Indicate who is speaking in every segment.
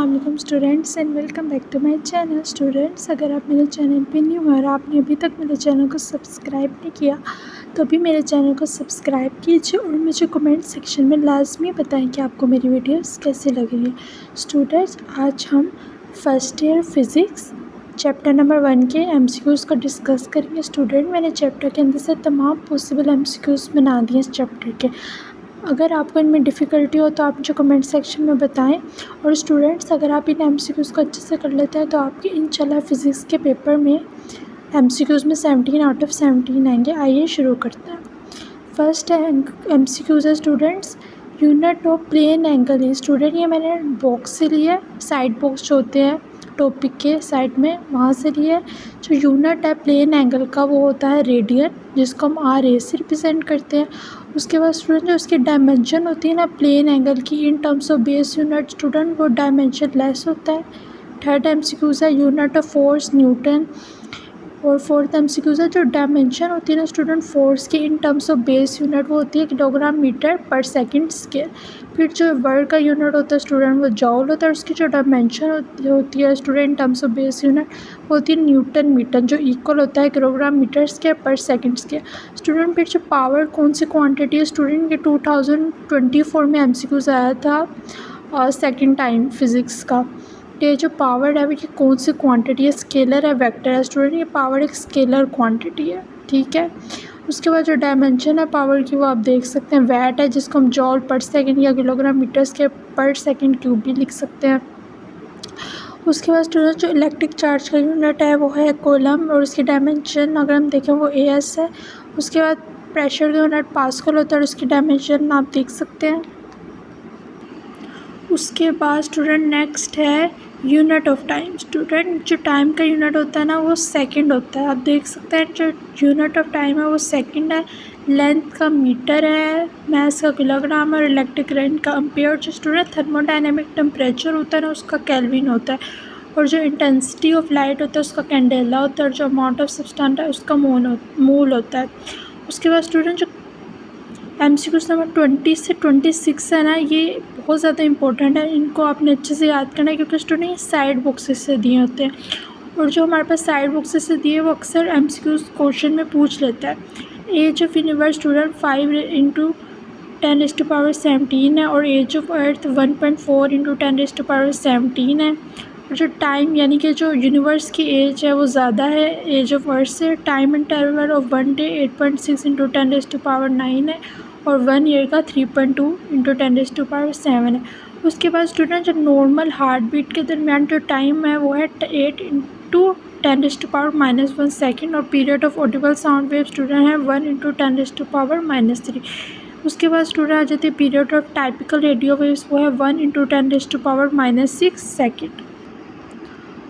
Speaker 1: अस्सलाम students and welcome back to my channel. Students, अगर आप मेरे चैनल पे न्यू हैं और आपने अभी तक मेरे चैनल को सब्सक्राइब नहीं किया तो अभी मेरे चैनल को सब्सक्राइब कीजिए और मुझे कमेंट सेक्शन में लाजमी बताएं कि आपको मेरी वीडियोस कैसी लग रही है। स्टूडेंट्स, आज हम first year physics chapter number 1 के MCQs को डिस्कस करेंगे। स्टूडेंट, मैंने चैप्टर के अंदर से तमाम पॉसिबल MCQs बना दिए इस चैप्टर के। अगर आपको इनमें डिफ़िकल्टी हो तो आप मुझे कमेंट सेक्शन में बताएं। और स्टूडेंट्स, अगर आप इन MCQs को अच्छे से कर लेते हैं तो आपके इंशाल्लाह फ़िज़िक्स के पेपर में MCQs में 17 आउट ऑफ 17 आएंगे। आइए शुरू करते हैं। फर्स्ट MCQs है students, unit of plane angle है। स्टूडेंट, ये मैंने बॉक्स से लिया, साइड बॉक्स जो होते हैं टॉपिक के साइड में वहाँ से लिया। जो यूनिट है प्लेन एंगल का वो होता है रेडियन, जिसको हम RA से रिप्रेजेंट करते हैं। उसके बाद स्टूडेंट, जो उसकी डायमेंशन होती है ना प्लेन एंगल की in terms of base unit, student वो डायमेंशन लेस होता है। थर्ड MCQs है यूनिट ऑफ फोर्स न्यूटन। और फोर्थ MCQs है जो डायमेंशन होती है ना स्टूडेंट फोर्स की in terms of base unit, वो होती है किलोग्राम मीटर पर सेकंड स्क्वायर। फिर जो वर्क का यूनिट होता है स्टूडेंट वो जॉल होता है। उसकी जो डायमेंशन होती है student in terms of base unit वो होती है न्यूटन मीटर, जो इक्वल होता है किलोग्राम मीटर स्क्वायर पर सेकंड स्क्वायर। स्टूडेंट, फिर जो पावर कौन सी क्वांटिटी है स्टूडेंट, ये 2024 में MCQs आया था सेकेंड टाइम फिज़िक्स का। ये जो पावर है ये कौन सी क्वांटिटी है, स्केलर है वेक्टर है। स्टूडेंट, ये पावर एक स्केलर क्वांटिटी है, ठीक है। उसके बाद जो डायमेंशन है पावर की वो आप देख सकते हैं वैट है, जिसको हम जॉल पर सेकंड या किलोग्राम मीटर के पर सेकंड क्यूब भी लिख सकते हैं। उसके बाद स्टूडेंट, जो इलेक्ट्रिक चार्ज का यूनिट है वो है कोलम और उसकी डायमेंशन अगर हम देखें वो AS है। उसके बाद प्रेशर का यूनिट पास्कल होता है और उसकी डायमेंशन आप देख सकते हैं। उसके बाद स्टूडेंट नेक्स्ट है यूनिट ऑफ टाइम। स्टूडेंट, जो टाइम का यूनिट होता है ना वो सेकंड होता है। आप देख सकते हैं जो यूनिट ऑफ टाइम है वो सेकंड है। लेंथ का मीटर है, मास का किलोग्राम और इलेक्ट्रिक करंट का एम्पीयर। जो स्टूडेंट थर्मोडायनेमिक टेम्परेचर होता है ना उसका केल्विन होता है। और जो इंटेंसिटी ऑफ लाइट होता है उसका कैंडेला होता है। और जो अमाउंट ऑफ सब्सटेंस है उसका मोल होता है। उसके बाद स्टूडेंट, जो MCQs नंबर 20 से 26 है ना ये बहुत ज़्यादा इंपॉर्टेंट है, इनको आपने अच्छे से याद करना है क्योंकि स्टूडेंट ये साइड बॉक्सेस से दिए होते हैं। और जो हमारे पास साइड बॉक्सेस से दिए वो अक्सर MCQs क्वेश्चन में पूछ लेता है। एज ऑफ यूनिवर्स स्टूडेंट 5 × 10⁻17 है और एज ऑफ अर्थ 1.4 × 10⁻17 है। और जो टाइम यानी कि जो यूनिवर्स की एज है वो ज़्यादा है एज ऑफ अर्थ से। टाइम इंटरवल ऑफ 1 डे 8.6 × 10⁻9 है और 1 ईयर का 3.2 × 10⁻7 है। उसके बाद स्टूडेंट, जो नॉर्मल हार्ट बीट के दरमियान जो टाइम है वो है 8 × 10⁻⁻1 सेकेंड। और period of Audible sound wave student है 1 × 10⁻3। उसके बाद स्टूडेंट आ जाती है period of typical radio waves, वो है 1 × 10⁻6 सेकेंड।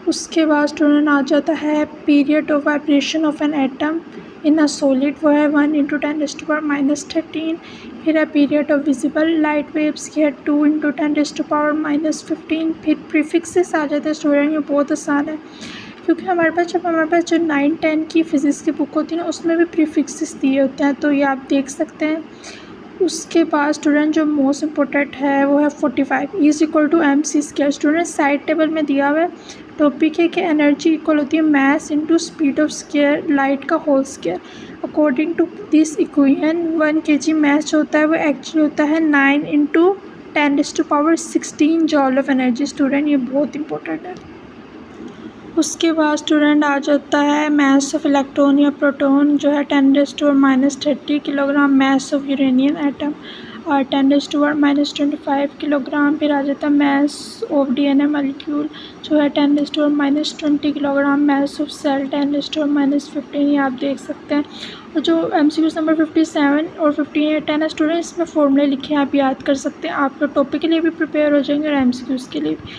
Speaker 1: उसके बाद स्टूडेंट आ जाता है period of vibration of an atom in a solid, वो है 1 × 10⁻13। फिर है period of visible light waves की है 2 × 10⁻15। फिर प्रीफिक्सेस आ जाते हैं स्टूडेंट, ये बहुत आसान है क्योंकि हमारे पास जो 9-10 की फ़िज़िक्स की बुक होती है ना उसमें भी प्रीफिक्सेस दिए होते हैं, तो ये आप देख सकते हैं। उसके बाद स्टूडेंट, जो मोस्ट इम्पोर्टेंट है वो है 45 = mc²। स्टूडेंट, साइड टेबल में दिया हुआ है टॉपिक है कि एनर्जी इक्वल होती है mass into speed of square light का whole square. According to this equation 1 kg mass जो होता है वो एक्चुअली होता है 9 × 10⁻16 जॉल ऑफ एनर्जी। स्टूडेंट, ये बहुत इंपॉर्टेंट है। उसके बाद स्टूडेंट आ जाता है मास ऑफ इलेक्ट्रॉन या प्रोटॉन, जो है 10⁻30 kilogram. Mass of uranium atom और 10⁻25 किलोग्राम। फिर आ जाता है मास ऑफ DNA मॉलिक्यूल, जो है 10⁻20 किलोग्राम। मास ऑफ सेल 10⁻15, ये आप देख सकते हैं। और जो MCQs नंबर 57 और 58 है ना स्टूडेंट, इसमें फॉर्मूले लिखे हैं, आप याद कर सकते हैं। आपका टॉपिक के लिए भी प्रिपेयर हो जाएंगे और MCQs के लिए भी।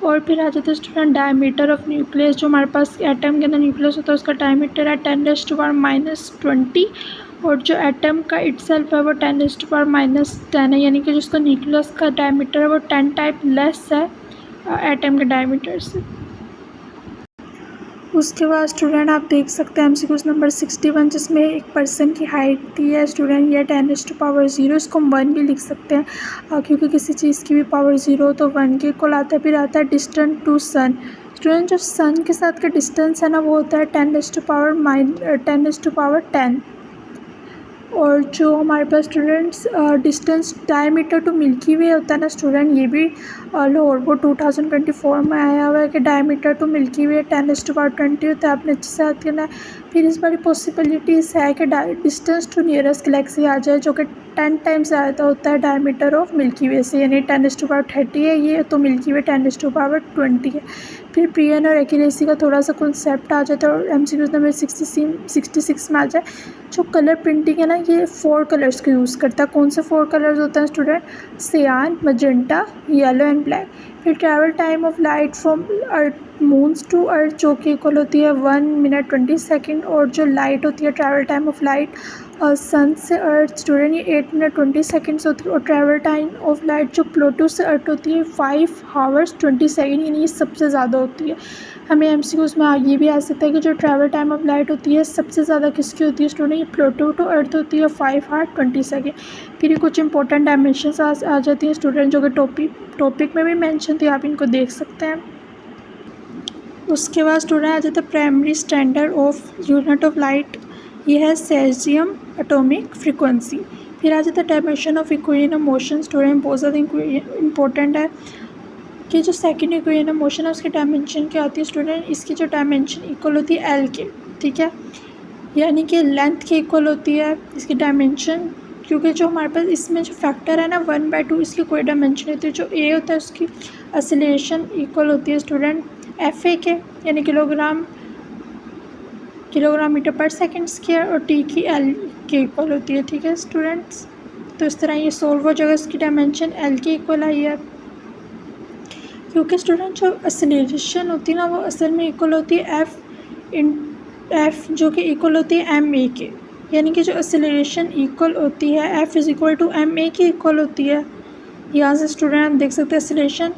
Speaker 1: और फिर आ जाता है स्टूडेंट डायमीटर ऑफ न्यूक्लियस, जो हमारे पास एटम के अंदर न्यूक्लियस होता है उसका डायमीटर है 10⁻⁻20। और जो एटम का इटसेल्फ है वो 10⁻10 है, यानी कि जिसका न्यूक्लियस का डायमीटर है वो 10 टाइप लेस है एटम के डायमीटर से। उसके बाद स्टूडेंट आप देख सकते हैं MCQs नंबर 61 जिसमें एक पर्सन की हाइट दी है स्टूडेंट, ये 10⁻0, इसको हम 1 भी लिख सकते हैं क्योंकि किसी चीज़ की भी पावर 0 तो 1 के इक्वल आता है। फिर आता है डिस्टेंस टू सन। स्टूडेंट जो सन के साथ का डिस्टेंस है ना वो होता है 10⁻10। और जो हमारे पास students distance diameter to milky way होता है ना स्टूडेंट, ये भी लोअर वो 2024 में आया हुआ है कि डायमीटर टू मिल्की वे 10⁻20 होता है। आपने अच्छे से याद करना है। फिर इस बारी पॉसिबिलिटीज़ है कि डिस्टेंस टू नियरेस्ट गैलेक्सी आ जाए जो कि 10 टाइम्स ज़्यादा होता है डायमीटर ऑफ मिल्की वे से, यानी 10⁻30 है ये, तो मिल्की वे 10⁻20 है। फिर प्रियन और एक्यूरेसी का थोड़ा सा कॉन्सेप्ट आ जाता है और MCQs नंबर 66 में आ जाए। जो कलर प्रिंटिंग है ना ये 4 कलर्स को यूज़ करता है। कौन से 4 कलर्स होते हैं student? Cyan, magenta, yellow and black. फिर travel time of light from earth moons to earth जो कि इक्वल होती है 1 मिनट 20 सेकेंड, और जो लाइट होती है ट्रैवल टाइम ऑफ लाइट सन से अर्थ स्टूडेंट ये 8 मिनट 20 सेकेंड्स होती है। और ट्रैवल टाइम ऑफ लाइट जो प्लूटो से अर्थ होती है 5 आवर्स 20 सेकेंड, यानी ये सबसे ज़्यादा होती है। हमें MCQs में ये भी आ सकता है कि जो ट्रैवल टाइम ऑफ लाइट होती है सबसे ज़्यादा किसकी होती है स्टूडेंट? ये प्लूटो टू अर्थ होती है 5 आवर 20 सेकेंड। फिर कुछ इंपॉर्टेंट डायमेंशंस आ जाती हैं स्टूडेंट जो कि टॉपिक में भी मेंशन थी, आप इनको देख सकते हैं। उसके बाद स्टूडेंट आ जाता है primary standard of unit of light, ये है सेल्सियम एटॉमिक फ्रीक्वेंसी। फिर आ जाता है dimension of equation of motion student, बहुत ज़्यादा इंपॉर्टेंट है कि जो सेकंड इक्वेशन ऑफ मोशन है उसकी डायमेंशन क्या होती है स्टूडेंट? इसकी जो डायमेंशन इक्वल होती है L के, ठीक है, यानी कि लेंथ के इक्वल होती है इसकी डायमेंशन, क्योंकि जो हमारे पास इसमें जो फैक्टर है ना 1/2 इसकी कोई डायमेंशन नहीं होती। जो A होता है उसकी एक्सेलरेशन इक्वल होती है स्टूडेंट FA के, यानी किलोग्राम मीटर पर सेकंड स्क्वायर, और T की L के इक्वल होती है, ठीक है स्टूडेंट्स। तो इस तरह ये सोल्व हो जाएगा, इसकी डायमेंशन L के इक्वल आई है। क्योंकि स्टूडेंट जो एक्सेलरेशन होती है ना वो असल में इक्वल होती है F जो कि इक्वल होती है ma के, यानी कि जो एक्सेलरेशन इक्वल होती है F is equal to ma की इक्वल होती है। यहाँ से स्टूडेंट हम देख सकते हैं एक्सेलरेशन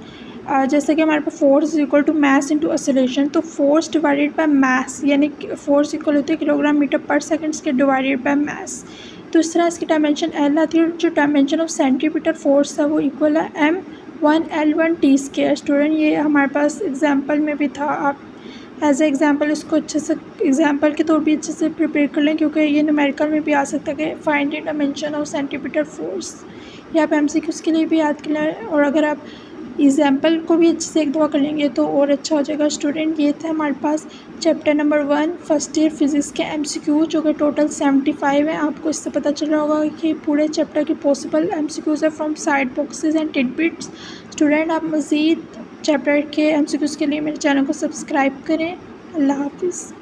Speaker 1: जैसे कि हमारे पास force is equal to mass into acceleration, तो फोर्स डिवाइडेड बाय मास, यानी फोर्स इक्वल होती है किलोग्राम मीटर पर सेकंड के डिवाइडेड बाय मास। तो इस तरह इसकी डायमेंशन L आती है। जो डायमेंशन ऑफ सेंटीमीटर फोर्स है वो इक्वल है m1L1T स्क्वायर। स्टूडेंट ये हमारे पास एग्जाम्पल में भी था, आप एज ए एग्जाम्पल इसको अच्छे से एग्जाम्पल के तौर भी अच्छे से प्रिपेयर कर लें, क्योंकि ये न्यूमेरिकल में भी आ सकता है कि find the dimension of centimetre force. ये आप MCQs के लिए भी याद कर लें, और अगर आप एग्जाम्पल को भी अच्छे से एक दफ़ा कर लेंगे तो और अच्छा हो जाएगा स्टूडेंट। ये था हमारे पास chapter number 1 first year physics के MCQ जो कि टोटल 75 है। आपको इससे पता चल रहा होगा कि पूरे चैप्टर की पॉसिबल MCQs है from side boxes and titbits. Student आप मज़ीद चैप्टर के MCQs के लिए मेरे चैनल को सब्सक्राइब करें। अल्लाह हाफिज़।